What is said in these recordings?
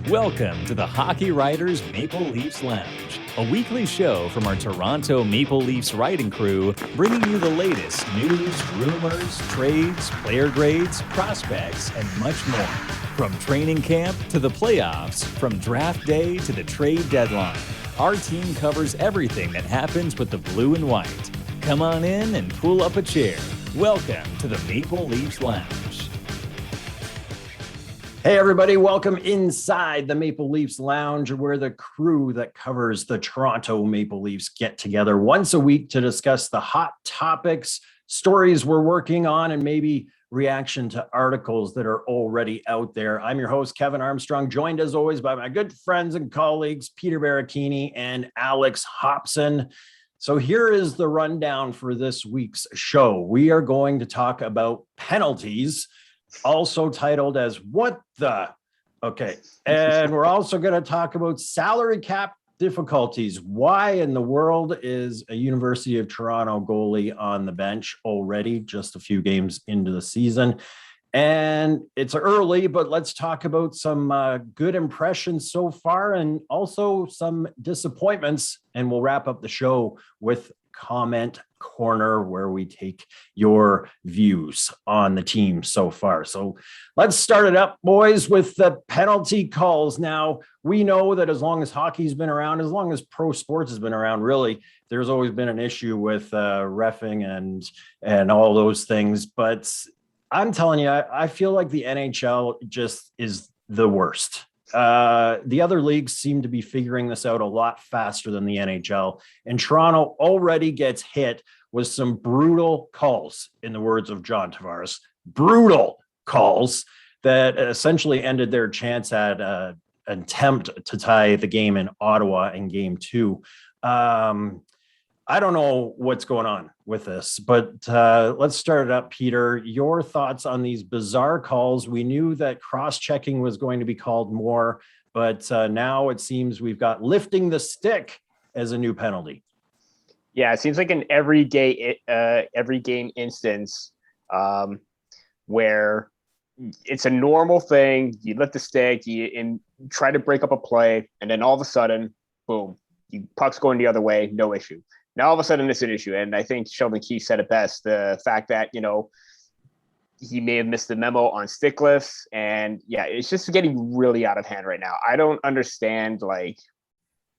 Welcome to the Hockey Writers Maple Leafs Lounge, a weekly show from our Toronto Maple Leafs writing crew, bringing you the latest news, rumors, trades, player grades, prospects, and much more. From training camp to the playoffs, from draft day to the trade deadline, our team covers everything that happens with the blue and white. Come on in and pull up a chair. Welcome to the Maple Leafs Lounge. Hey, everybody. Welcome inside the Maple Leafs Lounge, where the crew that covers the Toronto Maple Leafs get together once a week to discuss the hot topics, stories we're working on, and maybe reaction to articles that are already out there. I'm your host, Kevin Armstrong, joined as always by my good friends and colleagues, Peter Baracchini and Alex Hobson. So here is the rundown for this week's show. We are going to talk about penalties, also titled as What the? Okay. And we're also going to talk about salary cap difficulties. Why in the world is a University of Toronto goalie on the bench already, just a few games into the season? And it's early, but let's talk about some good impressions so far and also some disappointments. And we'll wrap up the show with Comment Corner, where we take your views on the team so far. So let's start it up, boys, with the penalty calls. Now, we know that as long as hockey's been around, as long as pro sports has been around, really, there's always been an issue with reffing and all those things. But I'm telling you, I feel like the NHL just is the worst. The other leagues seem to be figuring this out a lot faster than the NHL. And Toronto already gets hit with some brutal calls, in the words of John Tavares, brutal calls that essentially ended their chance at an attempt to tie the game in Ottawa in game 2. I don't know what's going on with this, but let's start it up, Peter. Your thoughts on these bizarre calls. We knew that cross-checking was going to be called more, but now it seems we've got lifting the stick as a new penalty. Yeah, it seems like in every game instance where it's a normal thing. You lift the stick, and try to break up a play, and then all of a sudden, boom, puck's going the other way, no issue. Now, all of a sudden, it's an issue. And I think Sheldon Keefe said it best, the fact that, he may have missed the memo on stick lifts. And, yeah, it's just getting really out of hand right now. I don't understand,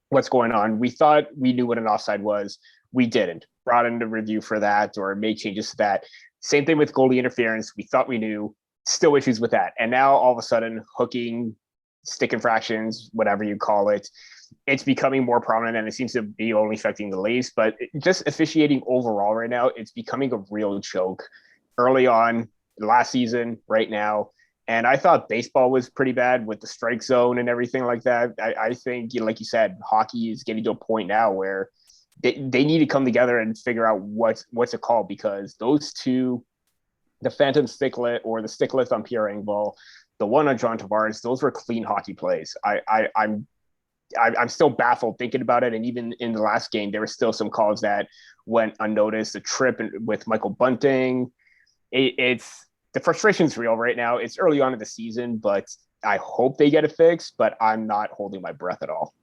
what's going on. We thought we knew what an offside was. We didn't. Brought in the review for that or made changes to that. Same thing with goalie interference. We thought we knew. Still issues with that. And now, all of a sudden, hooking, stick infractions, whatever you call it, it's becoming more prominent, and it seems to be only affecting the Leafs, but just officiating overall right now, it's becoming a real joke. Early on last season, right now, and I thought baseball was pretty bad with the strike zone and everything like that. I think, like you said, hockey is getting to a point now where they need to come together and figure out what's it called, because those two, the phantom stick lift or the stick lift on Pierre Engvall, the one on John Tavares, those were clean hockey plays. I'm still baffled thinking about it. And even in the last game, there were still some calls that went unnoticed. The trip with Michael Bunting. It's the frustration's real right now. It's early on in the season, but I hope they get it fixed, but I'm not holding my breath at all.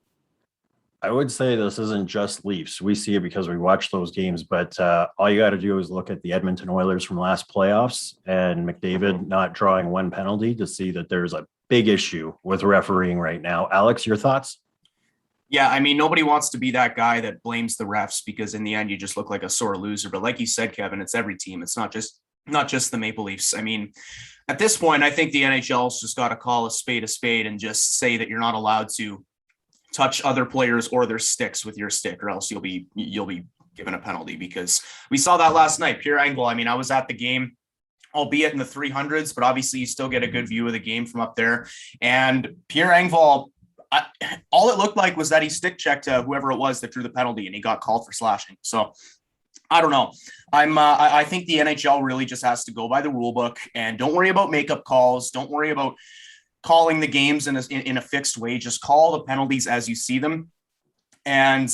I would say this isn't just Leafs. We see it because we watch those games, but all you got to do is look at the Edmonton Oilers from last playoffs and McDavid not drawing one penalty to see that there's a big issue with refereeing right now. Alex, your thoughts? Yeah, I mean, nobody wants to be that guy that blames the refs, because in the end, you just look like a sore loser. But like you said, Kevin, it's every team. It's not just the Maple Leafs. I mean, at this point, I think the NHL's just got to call a spade and just say that you're not allowed to touch other players or their sticks with your stick, or else you'll be given a penalty, because we saw that last night. Pierre Engvall, I mean, I was at the game, albeit in the 300s, but obviously you still get a good view of the game from up there. And Pierre Engvall, all it looked like was that he stick checked whoever it was that drew the penalty, and he got called for slashing. So I don't know. I think the NHL really just has to go by the rule book and don't worry about makeup calls. Don't worry about calling the games in a fixed way. Just call the penalties as you see them. And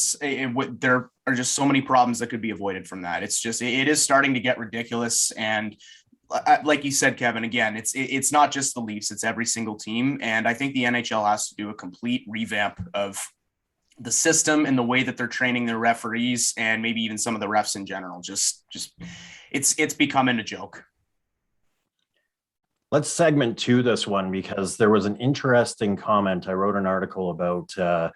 there are just so many problems that could be avoided from that. It is starting to get ridiculous. And like you said, Kevin, again, it's not just the Leafs, it's every single team. And I think the NHL has to do a complete revamp of the system and the way that they're training their referees and maybe even some of the refs in general. Just it's becoming a joke. Let's segment to this one because there was an interesting comment. I wrote an article about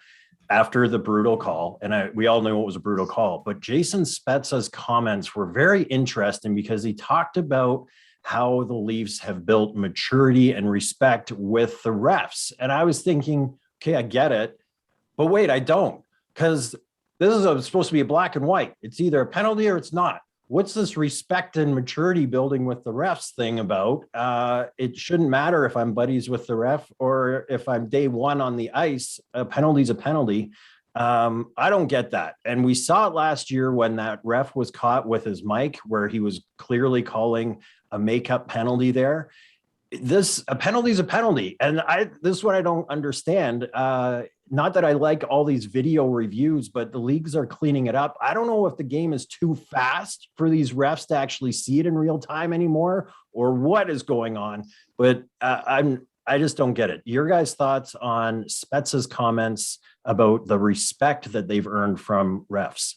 after the brutal call, and we all knew it was a brutal call, but Jason Spezza's comments were very interesting because he talked about how the Leafs have built maturity and respect with the refs. And I was thinking, okay, I get it, but wait, I don't, because this is supposed to be a black and white. It's either a penalty or it's not. What's this respect and maturity building with the refs thing about? It shouldn't matter if I'm buddies with the ref or if I'm day one on the ice. A penalty's a penalty. I don't get that. And we saw it last year when that ref was caught with his mic where he was clearly calling a makeup penalty there. A penalty is a penalty. And this is what I don't understand. Not that I like all these video reviews, but the leagues are cleaning it up. I don't know if the game is too fast for these refs to actually see it in real time anymore or what is going on, but I just don't get it. Your guys' thoughts on Spezza's comments about the respect that they've earned from refs?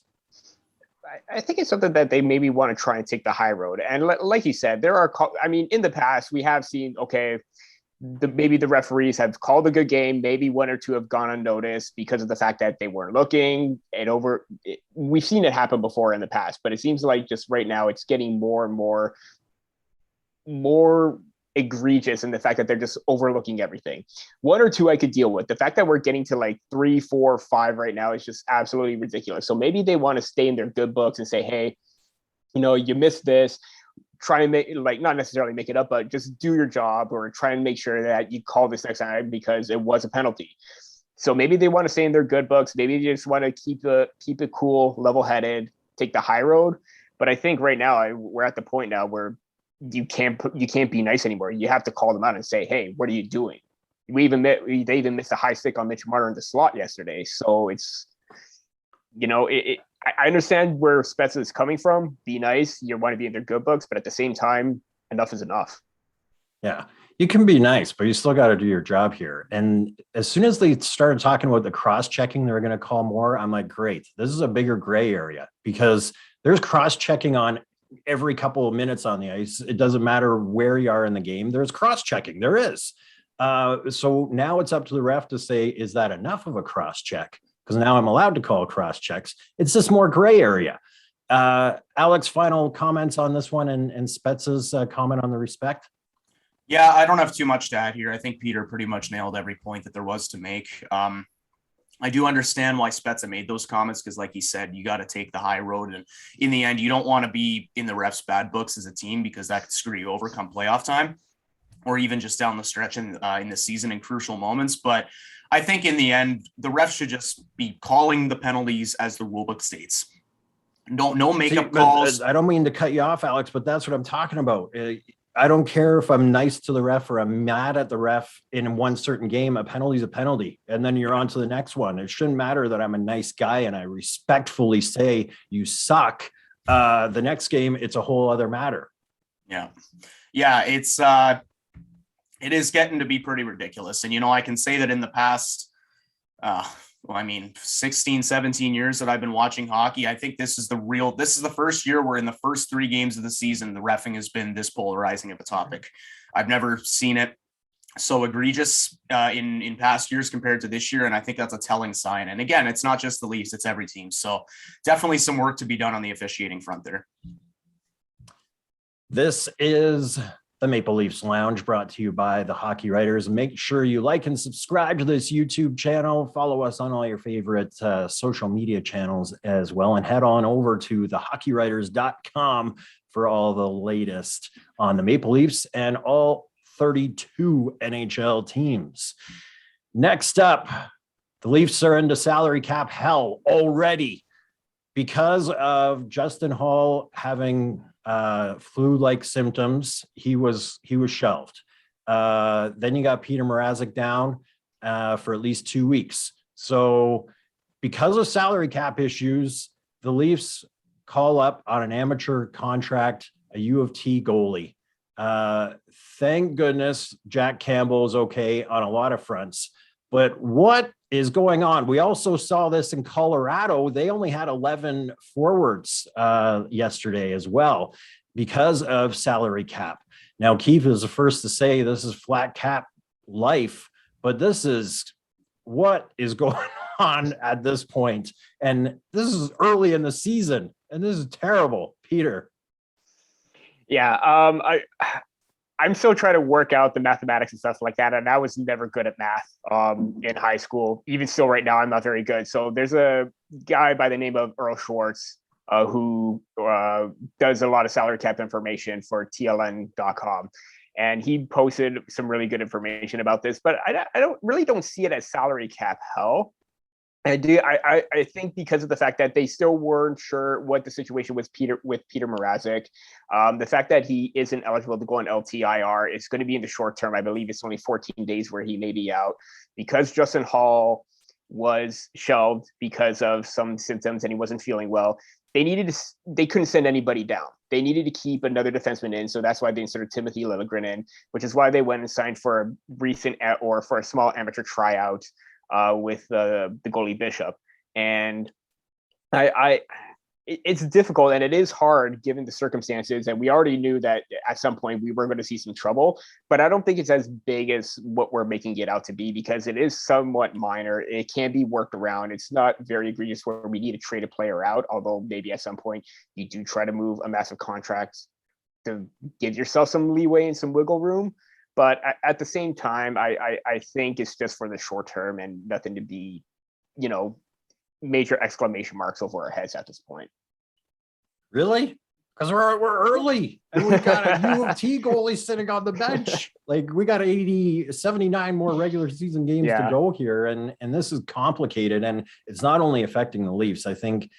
I think it's something that they maybe want to try and take the high road. And like you said, in the past, we have seen, okay, maybe the referees have called a good game. Maybe one or two have gone unnoticed because of the fact that they weren't looking. We've seen it happen before in the past, but it seems like just right now it's getting more and more egregious in the fact that they're just overlooking everything. One or two I could deal with. The fact that we're getting to like 3, 4, 5 right now is just absolutely ridiculous. So maybe they want to stay in their good books and say, hey, you missed this. Try and make, like, not necessarily make it up, but just do your job or try and make sure that you call this next time because it was a penalty. So maybe they want to stay in their good books. Maybe they just want to keep it cool, level-headed, take the high road. But I think right now we're at the point now where you can't be nice anymore. You have to call them out and say, hey, what are you doing? They even missed a high stick on Mitch Marner in the slot yesterday. So it's, I understand where Spezza is coming from. Be nice. You want to be in their good books, but at the same time, enough is enough. Yeah, you can be nice, but you still got to do your job here. And as soon as they started talking about the cross-checking, they're going to call more. I'm like, great. This is a bigger gray area because there's cross-checking on every couple of minutes on the ice. It doesn't matter where you are in the game. There's cross-checking. There is. So now it's up to the ref to say, is that enough of a cross-check? Because now I'm allowed to call cross checks. It's this more gray area. Alex, final comments on this one and Spezza's comment on the respect? Yeah, I don't have too much to add here. I think Peter pretty much nailed every point that there was to make. I do understand why Spezza made those comments because, like he said, you got to take the high road. And in the end, you don't want to be in the refs' bad books as a team because that could screw you over come playoff time or even just down the stretch in the season in crucial moments. But I think in the end, the refs should just be calling the penalties as the rulebook states. No makeup calls. I don't mean to cut you off, Alex, but that's what I'm talking about. I don't care if I'm nice to the ref or I'm mad at the ref in one certain game. A penalty is a penalty. And then you're on to the next one. It shouldn't matter that I'm a nice guy and I respectfully say you suck. The next game, it's a whole other matter. Yeah. It is getting to be pretty ridiculous. And, I can say that in the past, 16, 17 years that I've been watching hockey, I think this is the first year where in the first 3 games of the season, the reffing has been this polarizing of a topic. I've never seen it so egregious in past years compared to this year. And I think that's a telling sign. And again, it's not just the Leafs, it's every team. So definitely some work to be done on the officiating front there. This is the Maple Leafs Lounge, brought to you by the Hockey Writers. Make sure you like and subscribe to this YouTube channel. Follow us on all your favorite social media channels as well. And head on over to thehockeywriters.com for all the latest on the Maple Leafs and all 32 NHL teams. Next up, the Leafs are into salary cap hell already because of Justin Holl having flu-like symptoms. He was shelved. Then you got Peter Mrazek down for at least 2 weeks. So because of salary cap issues, the Leafs call up on an amateur contract a U of T goalie. Thank goodness Jack Campbell is okay on a lot of fronts. But what is going on? We also saw this in Colorado. They only had 11 forwards yesterday as well because of salary cap. Now, Keith is the first to say this is flat cap life, but this is what is going on at this point. And this is early in the season, and this is terrible, Peter. Yeah, I'm still trying to work out the mathematics and stuff like that, and I was never good at math in high school. Even still, right now, I'm not very good. So there's a guy by the name of Earl Schwartz who does a lot of salary cap information for TLN.com. And he posted some really good information about this, but I don't see it as salary cap hell. I think because of the fact that they still weren't sure what the situation was with Peter Mrazek. The fact that he isn't eligible to go on LTIR is going to be in the short term. I believe it's only 14 days where he may be out, because Justin Holl was shelved because of some symptoms and he wasn't feeling well. They couldn't send anybody down. They needed to keep another defenseman in. So that's why they inserted Timothy Liljegren in, which is why they went and signed for a small amateur tryout with the goalie Bishop. And it's difficult, and it is hard given the circumstances. And we already knew that at some point we were going to see some trouble, but I don't think it's as big as what we're making it out to be, because it is somewhat minor. It can be worked around. It's not very egregious where we need to trade a player out, although maybe at some point you do try to move a massive contract to give yourself some leeway and some wiggle room. But at the same time, I think it's just for the short term and nothing to be, major exclamation marks over our heads at this point. Really? Because we're early, and we've got a U of T goalie sitting on the bench. Like, we got 79 more regular season games to go here, and this is complicated, and it's not only affecting the Leafs. I think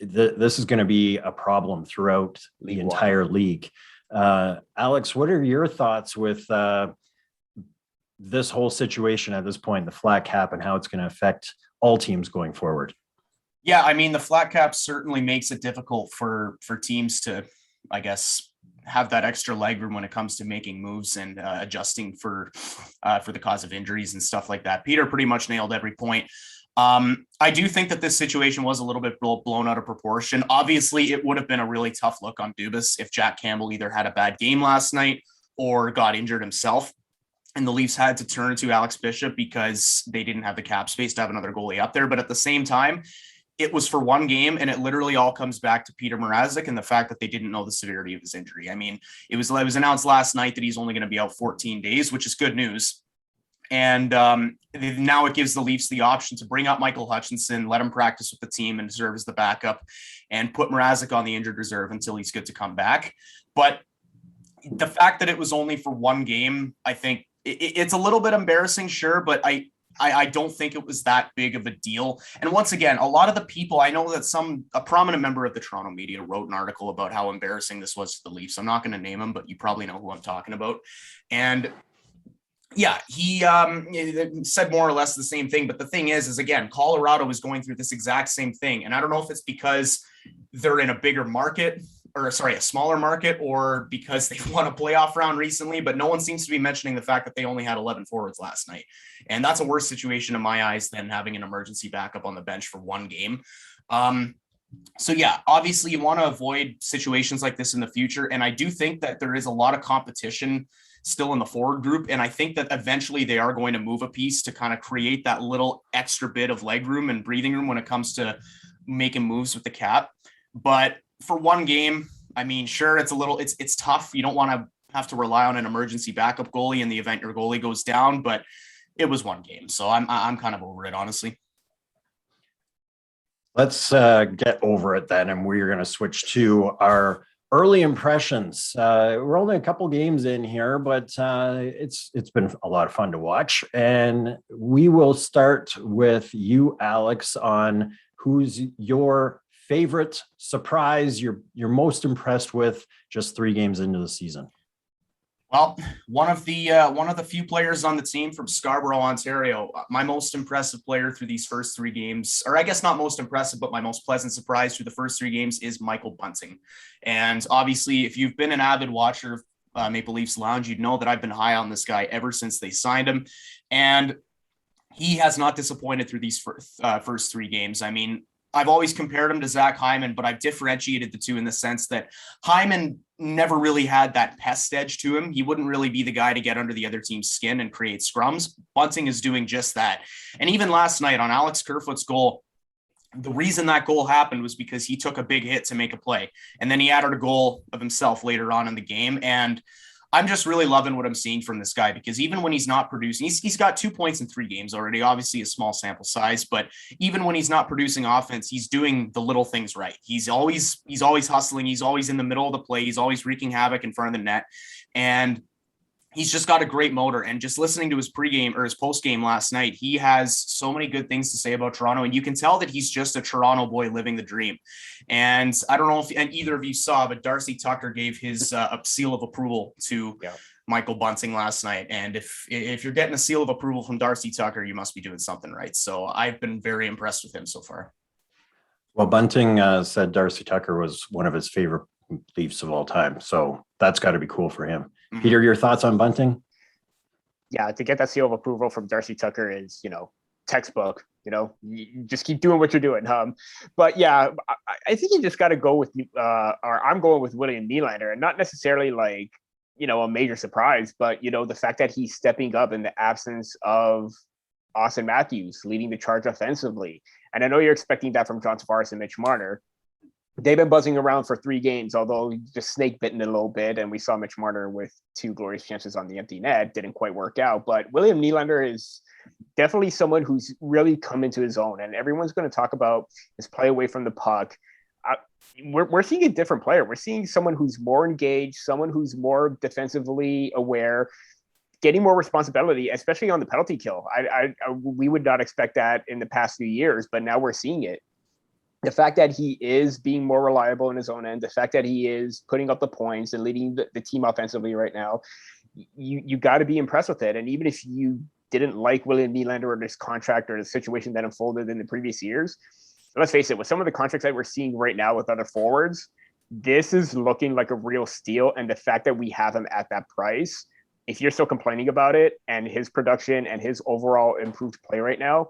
this is going to be a problem throughout the entire league. Alex, what are your thoughts with this whole situation at this point, the flat cap, and how it's going to affect all teams going forward? Yeah, I mean, the flat cap certainly makes it difficult for teams to, I guess, have that extra leg room when it comes to making moves and adjusting for the cause of injuries and stuff like that. Peter pretty much nailed every point. I do think that this situation was a little bit blown out of proportion. Obviously, it would have been a really tough look on Dubas if Jack Campbell either had a bad game last night or got injured himself, and the Leafs had to turn to Alex Bishop because they didn't have the cap space to have another goalie up there. But at the same time, it was for one game, and it literally all comes back to Peter Mrazek and the fact that they didn't know the severity of his injury. I mean, it was announced last night that he's only going to be out 14 days, which is good news. And now it gives the Leafs the option to bring up Michael Hutchinson, let him practice with the team and serve as the backup, and put Mrazek on the injured reserve until he's good to come back. But the fact that it was only for one game, I think it's a little bit embarrassing, sure, but I don't think it was that big of a deal. And once again, a lot of the people, I know that a prominent member of the Toronto media wrote an article about how embarrassing this was to the Leafs. I'm not going to name him, but you probably know who I'm talking about. And yeah, he said more or less the same thing. But the thing is again, Colorado is going through this exact same thing. And I don't know if it's because they're in a bigger market, a smaller market, or because they've won a playoff round recently, but no one seems to be mentioning the fact that they only had 11 forwards last night. And that's a worse situation in my eyes than having an emergency backup on the bench for one game. So yeah, obviously you want to avoid situations like this in the future. And I do think that there is a lot of competition still in the forward group. And I think that eventually they are going to move a piece to kind of create that little extra bit of leg room and breathing room when it comes to making moves with the cap. But for one game, I mean, sure, it's tough. You don't want to have to rely on an emergency backup goalie in the event your goalie goes down, but it was one game. So I'm kind of over it, honestly. Let's get over it then, and we're going to switch to our early impressions. We're only a couple games in here, but it's been a lot of fun to watch. And we will start with you, Alex, on who's your favorite surprise, you're most impressed with just 3 games into the season. Well, one of the few players on the team from Scarborough, Ontario. My most impressive player through these first 3 games, or I guess not most impressive, but my most pleasant surprise through the first 3 games is Michael Bunting. And obviously, if you've been an avid watcher of Maple Leafs Lounge, you'd know that I've been high on this guy ever since they signed him, and he has not disappointed through these first 3 games. I mean, I've always compared him to Zach Hyman, but I've differentiated the two in the sense that Hyman never really had that pest edge to him. He wouldn't really be the guy to get under the other team's skin and create scrums. Bunting is doing just that. And even last night on Alex Kerfoot's goal, the reason that goal happened was because he took a big hit to make a play. And then he added a goal of himself later on in the game. And I'm just really loving what I'm seeing from this guy, because even when he's not producing, he's got 2 points in 3 games already, obviously a small sample size, but even when he's not producing offense, he's doing the little things right. He's always hustling. He's always in the middle of the play. He's always wreaking havoc in front of the net. And he's just got a great motor. And just listening to his pregame or his postgame last night, he has so many good things to say about Toronto. And you can tell that he's just a Toronto boy living the dream. And I don't know if either of you saw, but Darcy Tucker gave his seal of approval to Michael Bunting last night. And if you're getting a seal of approval from Darcy Tucker, you must be doing something right. So I've been very impressed with him so far. Well, Bunting said Darcy Tucker was one of his favorite Leafs of all time. So that's got to be cool for him. Mm-hmm. Peter, your thoughts on Bunting? Yeah, to get that seal of approval from Darcy Tucker is, textbook. You just keep doing what you're doing. But yeah, I think you just got to go with, or I'm going with William Nylander, and not necessarily like, a major surprise, but the fact that he's stepping up in the absence of Austin Matthews, leading the charge offensively. And I know you're expecting that from John Tavares and Mitch Marner. They've been buzzing around for 3 games, although just snake bitten a little bit. And we saw Mitch Marner with 2 glorious chances on the empty net. Didn't quite work out. But William Nylander is definitely someone who's really come into his own. And everyone's going to talk about his play away from the puck. We're seeing a different player. We're seeing someone who's more engaged, someone who's more defensively aware, getting more responsibility, especially on the penalty kill. We would not expect that in the past few years, but now we're seeing it. The fact that he is being more reliable in his own end, the fact that he is putting up the points and leading the team offensively right now, you got to be impressed with it. And even if you didn't like William Nylander or this contract or the situation that unfolded in the previous years, let's face it, with some of the contracts that we're seeing right now with other forwards, this is looking like a real steal. And the fact that we have him at that price, if you're still complaining about it and his production and his overall improved play right now,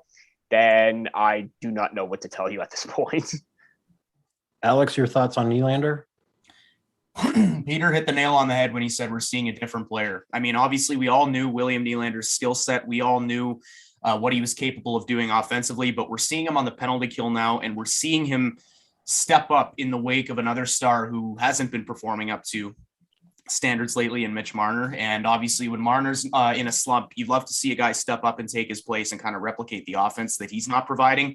then I do not know what to tell you at this point. Alex, your thoughts on Nylander? Peter hit the nail on the head when he said we're seeing a different player. I mean, obviously, we all knew William Nylander's skill set. We all knew what he was capable of doing offensively, but we're seeing him on the penalty kill now, and we're seeing him step up in the wake of another star who hasn't been performing up to standards lately in Mitch Marner. And obviously when Marner's in a slump, you'd love to see a guy step up and take his place and kind of replicate the offense that he's not providing.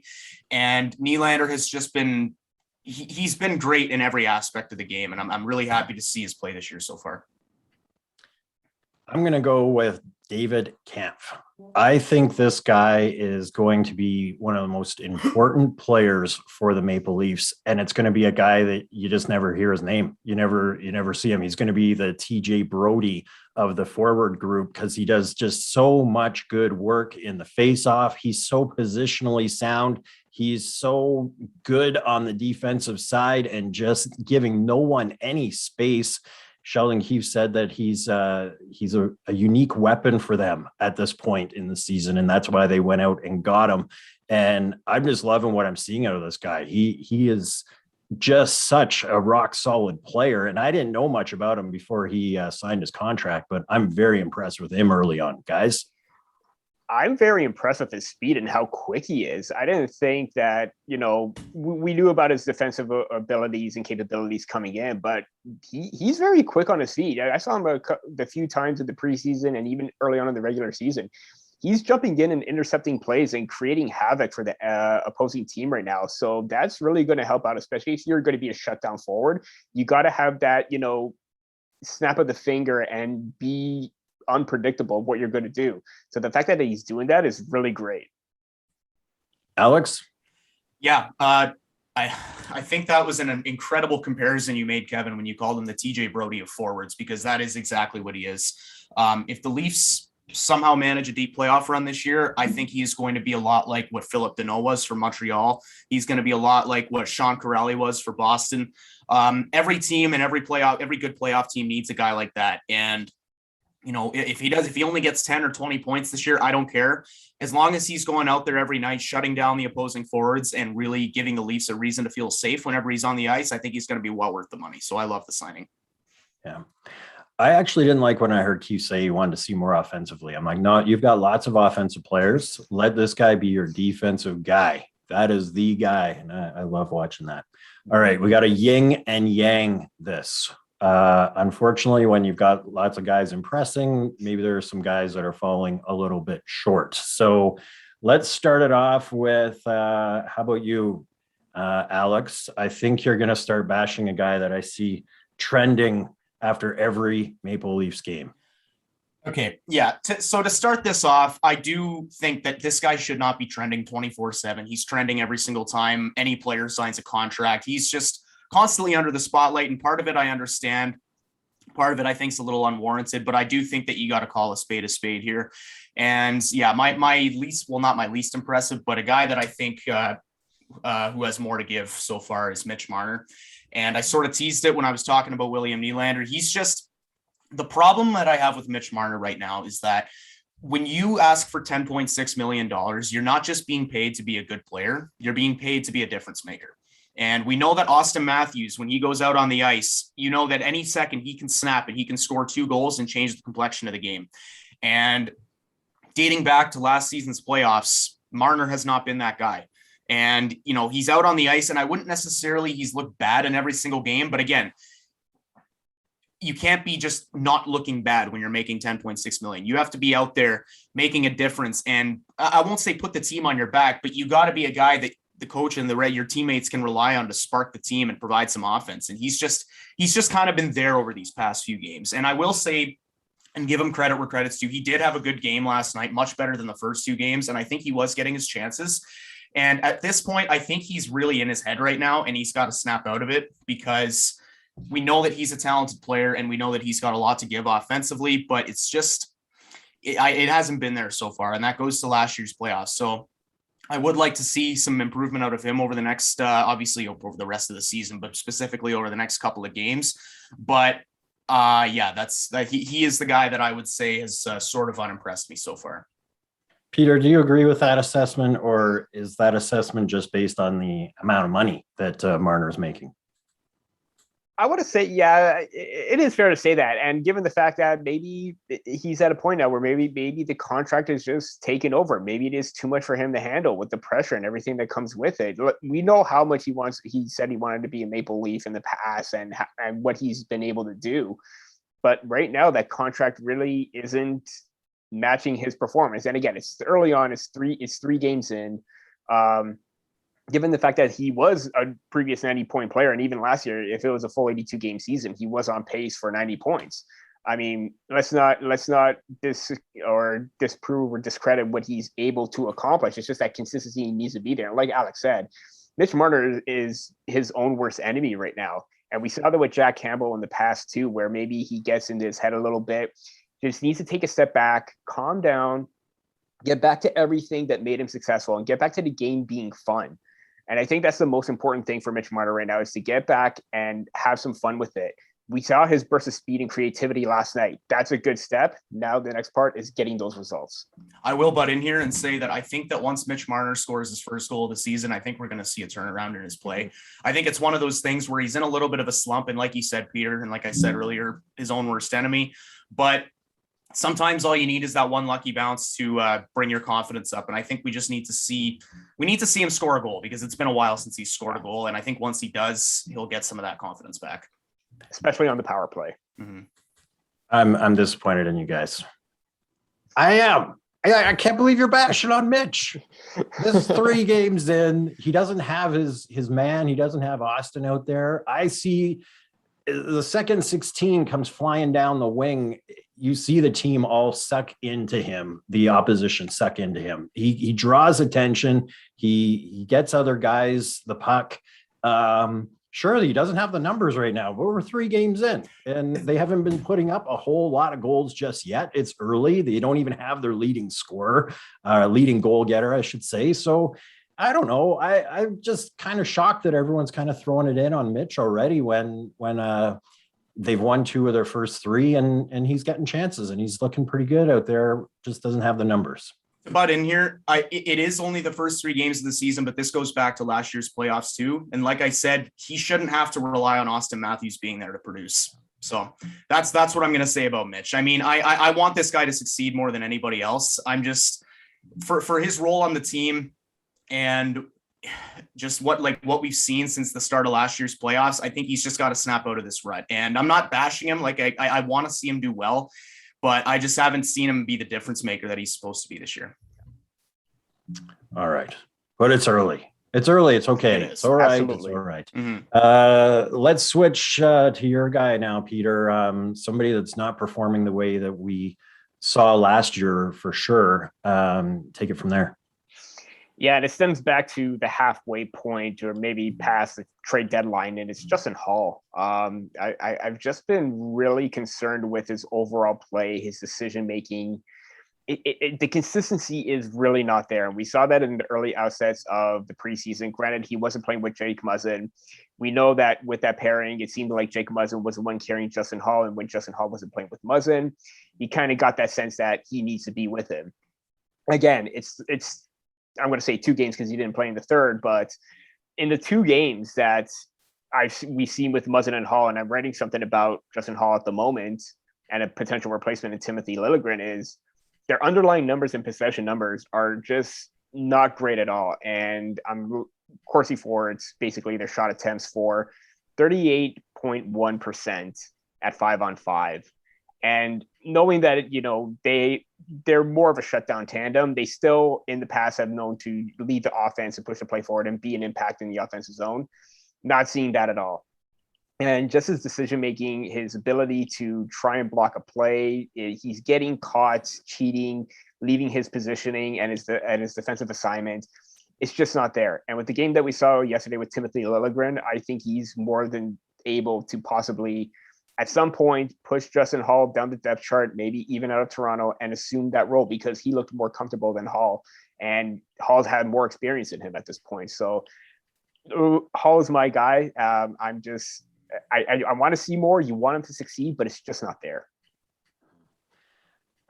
And Nylander has just been, he's been great in every aspect of the game. And I'm really happy to see his play this year so far. I'm going to go with David Kampf. I think this guy is going to be one of the most important players for the Maple Leafs. And it's going to be a guy that you just never hear his name. You never see him. He's going to be the TJ Brody of the forward group because he does just so much good work in the face-off. He's so positionally sound. He's so good on the defensive side and just giving no one any space. Sheldon Keefe said that he's a unique weapon for them at this point in the season, and that's why they went out and got him. And I'm just loving what I'm seeing out of this guy. He is just such a rock solid player, and I didn't know much about him before he signed his contract, but I'm very impressed with him early on, guys. I'm very impressed with his speed and how quick he is. I didn't think that, we knew about his defensive abilities and capabilities coming in, but he's very quick on his feet. I saw him the few times in the preseason and even early on in the regular season. He's jumping in and intercepting plays and creating havoc for the opposing team right now. So that's really going to help out, especially if you're going to be a shutdown forward. You got to have that, snap of the finger and be unpredictable what you're going to do. So the fact that he's doing that is really great. Alex? Yeah. I think that was an incredible comparison you made, Kevin, when you called him the TJ Brody of forwards, because that is exactly what he is. If the Leafs somehow manage a deep playoff run this year, I think he's going to be a lot like what Philip Deneau was for Montreal. He's going to be a lot like what Sean Corelli was for Boston. Every team and every good playoff team needs a guy like that. And if he only gets 10 or 20 points this year, I don't care. As long as he's going out there every night, shutting down the opposing forwards and really giving the Leafs a reason to feel safe whenever he's on the ice, I think he's going to be well worth the money. So I love the signing. Yeah. I actually didn't like when I heard Keith say he wanted to see more offensively. I'm like, no, you've got lots of offensive players. Let this guy be your defensive guy. That is the guy. And I love watching that. All right. We got to yin and yang this. Unfortunately, when you've got lots of guys impressing, maybe there are some guys that are falling a little bit short. So let's start it off with, how about you, Alex? I think you're going to start bashing a guy that I see trending after every Maple Leafs game. Okay. Yeah. So to start this off, I do think that this guy should not be trending 24/7. He's trending every single time any player signs a contract. He's just constantly under the spotlight, and part of it I understand. Part of it I think is a little unwarranted, but I do think that you got to call a spade here. And yeah, not my least impressive, but a guy that I think who has more to give so far is Mitch Marner. And I sort of teased it when I was talking about William Nylander. He's just, the problem that I have with Mitch Marner right now is that when you ask for $10.6 million, you're not just being paid to be a good player, you're being paid to be a difference maker. And we know that Austin Matthews, when he goes out on the ice, that any second he can snap and he can score 2 goals and change the complexion of the game. And dating back to last season's playoffs, Marner has not been that guy. And, he's out on the ice, and I wouldn't necessarily, he's looked bad in every single game. But again, you can't be just not looking bad when you're making $10.6 million. You have to be out there making a difference. And I won't say put the team on your back, but you got to be a guy that the coach and your teammates can rely on to spark the team and provide some offense. And he's just kind of been there over these past few games. And I will say, and give him credit where credit's due, he did have a good game last night, much better than the first 2 games. And I think he was getting his chances. And at this point, I think he's really in his head right now, and he's got to snap out of it, because we know that he's a talented player and we know that he's got a lot to give offensively, but it's just, it hasn't been there so far. And that goes to last year's playoffs. So I would like to see some improvement out of him over the next, obviously over the rest of the season, but specifically over the next couple of games. But he is the guy that I would say has sort of unimpressed me so far. Peter, do you agree with that assessment, or is that assessment just based on the amount of money that Marner is making? I want to say, yeah, it is fair to say that. And given the fact that maybe he's at a point now where maybe the contract is just taken over. Maybe it is too much for him to handle with the pressure and everything that comes with it. We know how much he said he wanted to be a Maple Leaf in the past and what he's been able to do. But right now that contract really isn't matching his performance. And again, it's early on, it's three games in. Given the fact that he was a previous 90-point player, and even last year, if it was a full 82-game season, he was on pace for 90 points. I mean, let's not disprove or discredit what he's able to accomplish. It's just that consistency needs to be there. Like Alex said, Mitch Marner is his own worst enemy right now. And we saw that with Jack Campbell in the past too, where maybe he gets into his head a little bit. He just needs to take a step back, calm down, get back to everything that made him successful, and get back to the game being fun. And I think that's the most important thing for Mitch Marner right now, is to get back and have some fun with it. We saw his burst of speed and creativity last night. That's a good step. Now the next part is getting those results. I will butt in here and say that I think that once Mitch Marner scores his first goal of the season, I think we're going to see a turnaround in his play. I think it's one of those things where he's in a little bit of a slump. And like you said, Peter, and like I said earlier, his own worst enemy. But sometimes all you need is that one lucky bounce to bring your confidence up. And I think we need to see him score a goal, because it's been a while since he's scored a goal. And I think once he does, he'll get some of that confidence back. Especially on the power play. Mm-hmm. I'm disappointed in you guys. I am. I can't believe you're bashing on Mitch. This is 3 games in. He doesn't have his man. He doesn't have Austin out there. I see the second 16 comes flying down the wing. You see the team all suck into him, the opposition suck into him. He draws attention. He gets other guys the puck. Sure, he doesn't have the numbers right now, but we're 3 games in and they haven't been putting up a whole lot of goals just yet. It's early. They don't even have their leading scorer, leading goal getter, I should say. So I don't know. I'm just kind of shocked that everyone's kind of throwing it in on Mitch already when they've won 2 of their first 3 and he's getting chances and he's looking pretty good out there. Just doesn't have the numbers. But in here, it is only the first 3 games of the season, but this goes back to last year's playoffs too. And like I said, he shouldn't have to rely on Austin Matthews being there to produce. So that's what I'm going to say about Mitch. I mean, I want this guy to succeed more than anybody else. I'm just for his role on the team and just what we've seen since the start of last year's playoffs. I think he's just got to snap out of this rut. And I'm not bashing him. Like I want to see him do well, but I just haven't seen him be the difference maker that he's supposed to be this year. All right. But it's early. It's early. It's okay. It's all right. Absolutely. It's all right. Mm-hmm. Let's switch to your guy now, Peter. Somebody that's not performing the way that we saw last year for sure. Take it from there. Yeah, and it stems back to the halfway point or maybe past the trade deadline, and it's Justin Holl. I've just been really concerned with his overall play, his decision-making. The consistency is really not there. And we saw that in the early outsets of the preseason. Granted, he wasn't playing with Jake Muzzin. We know that with that pairing, it seemed like Jake Muzzin was the one carrying Justin Holl. And when Justin Holl wasn't playing with Muzzin, he kind of got that sense that he needs to be with him. Again, it's I'm going to say 2 games because he didn't play in the third, but in the 2 games that we've seen with Muzzin and Holl, and I'm writing something about Justin Holl at the moment and a potential replacement in Timothy Liljegren, is their underlying numbers and possession numbers are just not great at all. And I'm Corsi for it's basically their shot attempts for 38.1% at 5-on-5. And knowing that, they're more of a shutdown tandem, they still in the past have known to lead the offense and push the play forward and be an impact in the offensive zone. Not seeing that at all. And just his decision-making, his ability to try and block a play, he's getting caught cheating, leaving his positioning and his defensive assignment. It's just not there. And with the game that we saw yesterday with Timothy Liljegren, I think he's more than able to possibly at some point push Justin Holl down the depth chart, maybe even out of Toronto, and assume that role because he looked more comfortable than Holl, and Holl's had more experience than him at this point. So Holl is my guy. I want to see more. You want him to succeed, but it's just not there.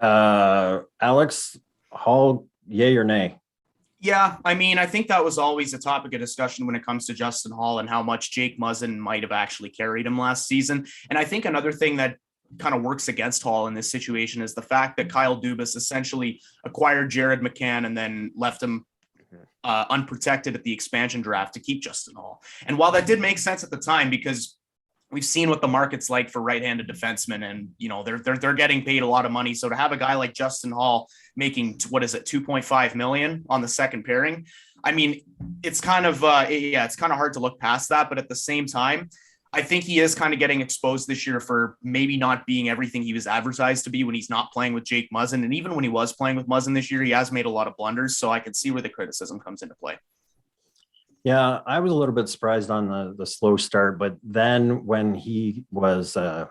Alex, Holl, yay or nay? Yeah, I mean, I think that was always a topic of discussion when it comes to Justin Holl and how much Jake Muzzin might have actually carried him last season. And I think another thing that kind of works against Holl in this situation is the fact that Kyle Dubas essentially acquired Jared McCann and then left him unprotected at the expansion draft to keep Justin Holl. And while that did make sense at the time, because we've seen what the market's like for right-handed defensemen, and they're getting paid a lot of money. So to have a guy like Justin Holl making $2.5 million on the second pairing, I mean, it's kind of it's kind of hard to look past that. But at the same time, I think he is kind of getting exposed this year for maybe not being everything he was advertised to be when he's not playing with Jake Muzzin. And even when he was playing with Muzzin this year, he has made a lot of blunders. So I can see where the criticism comes into play. Yeah, I was a little bit surprised on the slow start, but then when he was a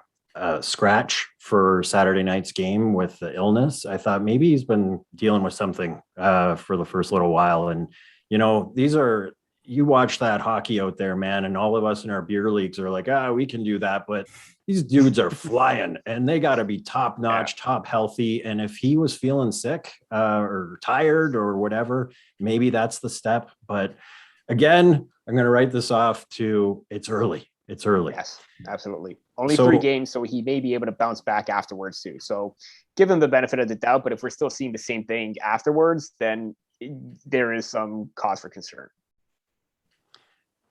scratch for Saturday night's game with the illness, I thought maybe he's been dealing with something for the first little while. And, you watch that hockey out there, man, and all of us in our beer leagues are like, we can do that. But these dudes are flying and they got to be top notch, top healthy. And if he was feeling sick or tired or whatever, maybe that's the step. But again, I'm going to write this off to it's early. It's early. Yes, absolutely. Only 3 games, so he may be able to bounce back afterwards too. So give him the benefit of the doubt, but if we're still seeing the same thing afterwards, then there is some cause for concern.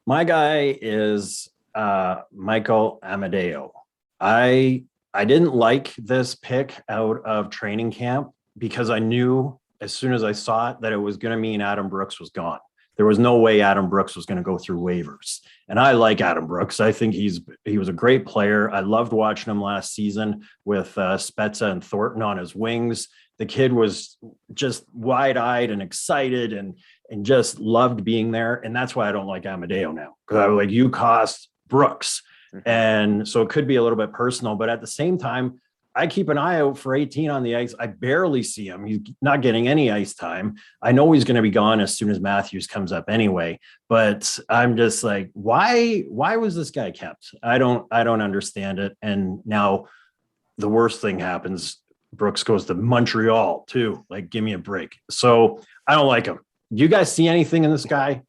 My guy is Michael Amadio. I didn't like this pick out of training camp because I knew as soon as I saw it that it was going to mean Adam Brooks was gone. There was no way Adam Brooks was going to go through waivers. And I like Adam Brooks. I think he was a great player. I loved watching him last season with Spezza and Thornton on his wings. The kid was just wide-eyed and excited, and and just loved being there. And that's why I don't like Amadio now, because I was like, you cost Brooks. And so it could be a little bit personal, but at the same time, I keep an eye out for 18 on the ice. I barely see him. He's not getting any ice time. I know he's going to be gone as soon as Matthews comes up anyway, but I'm just like, why was this guy kept? I don't understand it. And now the worst thing happens. Brooks goes to Montreal too. Like, give me a break. So I don't like him. Do you guys see anything in this guy?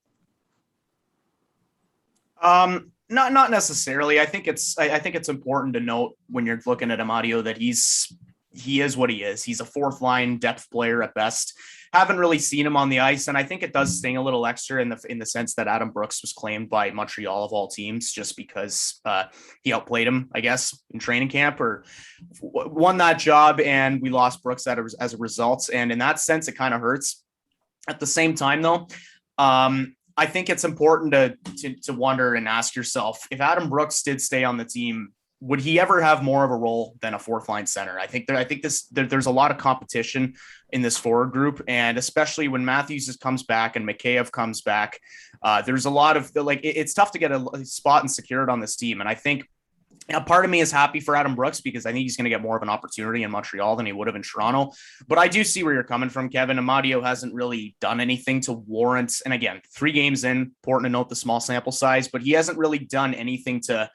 Not necessarily. I think it's important to note when you're looking at Amadio that he is what he is. He's a fourth line depth player at best. Haven't really seen him on the ice, and I think it does sting a little extra in the sense that Adam Brooks was claimed by Montreal of all teams just because he outplayed him, I guess, in training camp or won that job, and we lost Brooks as a result. And in that sense, it kind of hurts. At the same time, though, I think it's important to wonder and ask yourself, if Adam Brooks did stay on the team, would he ever have more of a role than a fourth line center? I think there's a lot of competition in this forward group, and especially when Matthews comes back and Mikheyev comes back, there's a lot of it's tough to get a spot and secured on this team. And I think a part of me is happy for Adam Brooks because I think he's going to get more of an opportunity in Montreal than he would have in Toronto. But I do see where you're coming from, Kevin. Amadio hasn't really done anything to warrant, and again, 3 games in, important to note the small sample size, but he hasn't really done anything to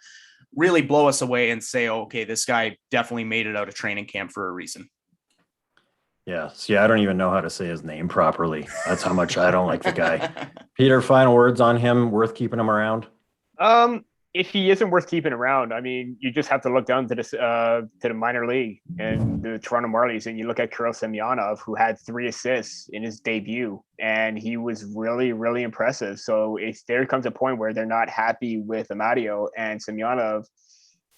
really blow us away and say, oh, okay, this guy definitely made it out of training camp for a reason. Yeah. See, I don't even know how to say his name properly. That's how much I don't like the guy. Peter, final words on him, worth keeping him around? If he isn't worth keeping around, I mean, you just have to look down to the minor league and the Toronto Marlies, and you look at Kirill Semyonov, who had 3 assists in his debut, and he was really, really impressive. So if there comes a point where they're not happy with Amadio and Semyonov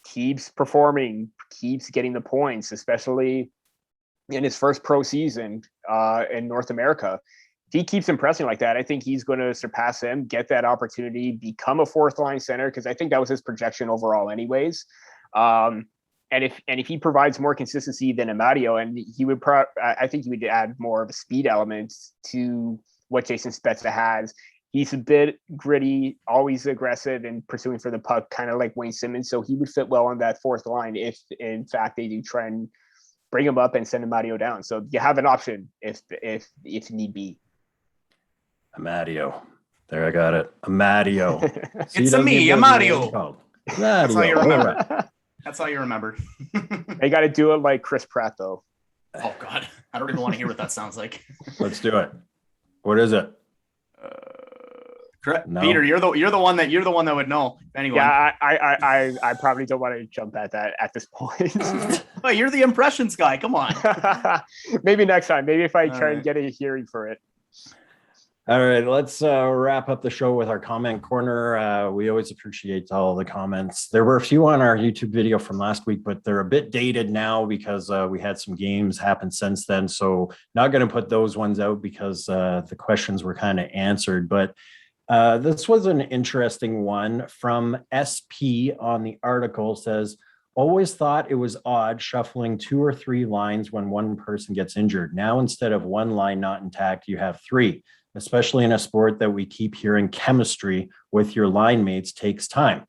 keeps performing, keeps getting the points, especially in his first pro season in North America, if he keeps impressing like that, I think he's going to surpass him, get that opportunity, become a fourth line center, because I think that was his projection overall anyways. And if he provides more consistency than Amadio, and he would I think he would add more of a speed element to what Jason Spezza has. He's a bit gritty, always aggressive and pursuing for the puck, kind of like Wayne Simmons. So he would fit well on that fourth line if in fact they do try and bring him up and send Amadio down. So you have an option if need be. Amadio. There, I got it. Amadio. It's Amadio. That's all you remember. That's all you remember. They got to do it like Chris Pratt, though. Oh God, I don't even want to hear what that sounds like. Let's do it. What is it? No. Peter, you're the one that would know. Anyway, yeah, I probably don't want to jump at that at this point. Oh, you're the impressions guy. Come on. Maybe next time. Maybe if I try and get a hearing for it. All right, let's wrap up the show with our comment corner. We always appreciate all the comments. There were a few on our YouTube video from last week, but they're a bit dated now because we had some games happen since then. So not going to put those ones out because the questions were kind of answered. But this was an interesting one from SP on the article. Says, always thought it was odd shuffling 2 or 3 lines when one person gets injured. Now, instead of 1 line not intact, you have 3. Especially in a sport that we keep hearing chemistry with your line mates takes time.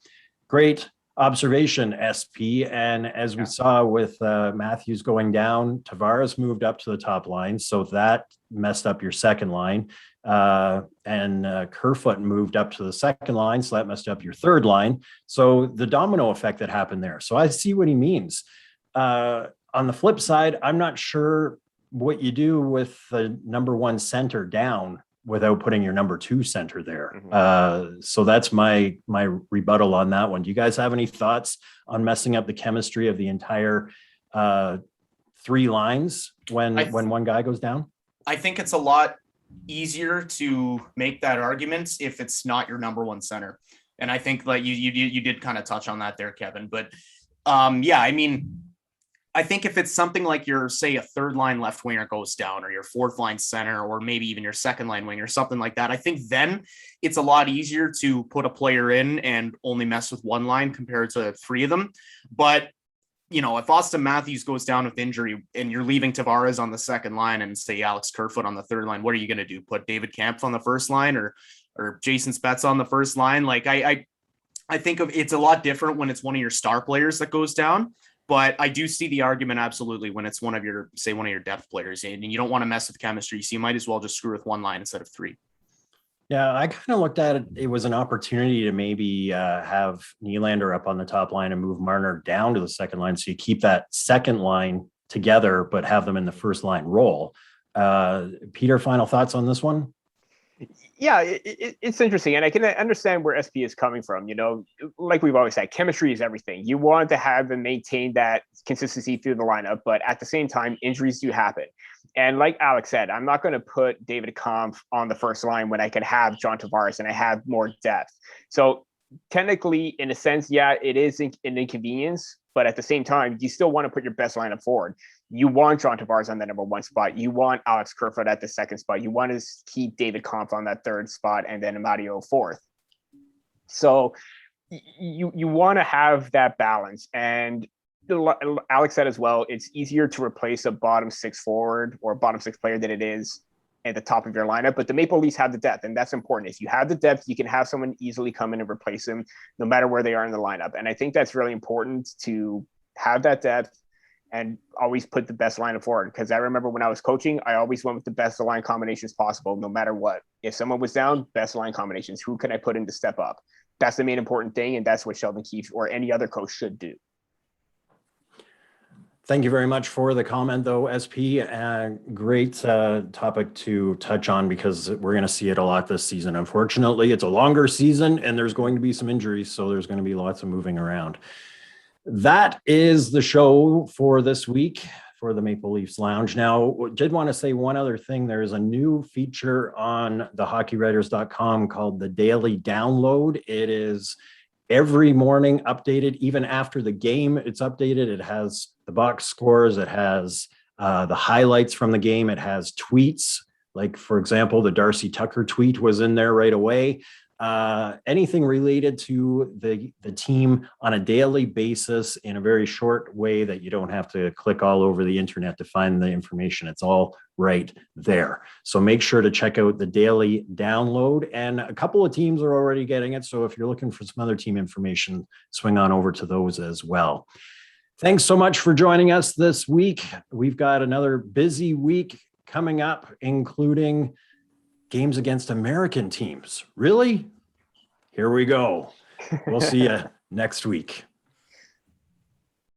Great observation, SP. And as we saw with Matthews going down, Tavares moved up to the top line. So that messed up your second line. And Kerfoot moved up to the second line. So that messed up your third line. So the domino effect that happened there. So I see what he means. On the flip side, I'm not sure what you do with the number 1 center down without putting your number 2 center there. Mm-hmm. So that's my rebuttal on that one. Do you guys have any thoughts on messing up the chemistry of the entire 3 lines when one guy goes down? I think it's a lot easier to make that argument if it's not your number 1 center. And I think like you did kind of touch on that there, Kevin, but yeah, I mean, I think if it's something like your, say, a third line left winger goes down, or your fourth line center, or maybe even your second line winger, something like that, I think then it's a lot easier to put a player in and only mess with 1 line compared to 3 of them. But if Austin Matthews goes down with injury and you're leaving Tavares on the second line and say Alex Kerfoot on the third line, what are you going to do? Put David Kampf on the first line or Jason Spezza on the first line? Like I think it's a lot different when it's one of your star players that goes down, but I do see the argument absolutely when it's one of your depth players and you don't want to mess with chemistry. So you might as well just screw with one line instead of three. Yeah, I kind of looked at it. It was an opportunity to maybe have Nylander up on the top line and move Marner down to the second line. So you keep that second line together, but have them in the first line role. Peter, final thoughts on this one? Yeah, it's interesting. And I can understand where SP is coming from. Like we've always said, chemistry is everything. You want to have and maintain that consistency through the lineup, but at the same time, injuries do happen. And like Alex said, I'm not going to put David Kampf on the first line when I could have John Tavares and I have more depth. So technically, in a sense, yeah, it is an inconvenience, but at the same time, you still want to put your best lineup forward. You want John Tavares on the number one spot. You want Alex Kerfoot at the second spot. You want to keep David Kampf on that third spot and then Amadio fourth. So you want to have that balance. And Alex said as well, it's easier to replace a bottom six forward or bottom six player than it is at the top of your lineup. But the Maple Leafs have the depth, and that's important. If you have the depth, you can have someone easily come in and replace them no matter where they are in the lineup. And I think that's really important to have that depth and always put the best lineup forward. Because I remember when I was coaching, I always went with the best line combinations possible, no matter what. If someone was down, best line combinations. Who can I put in to step up? That's the main important thing, and that's what Sheldon Keefe or any other coach should do. Thank you very much for the comment, though, SP. Great topic to touch on because we're going to see it a lot this season. Unfortunately, it's a longer season and there's going to be some injuries, so there's going to be lots of moving around. That is the show for this week for the Maple Leafs Lounge. Now, did want to say one other thing. There is a new feature on thehockeywriters.com called the Daily Download. It is every morning updated, even after the game, it's updated. It has the box scores. It has the highlights from the game. It has tweets. Like, for example, the Darcy Tucker tweet was in there right away. Anything related to the team on a daily basis in a very short way that you don't have to click all over the internet to find the information. It's all right there. So make sure to check out the Daily Download, and a couple of teams are already getting it. So if you're looking for some other team information, swing on over to those as well. Thanks so much for joining us this week. We've got another busy week coming up, including games against American teams. Really? Here we go. We'll see you next week.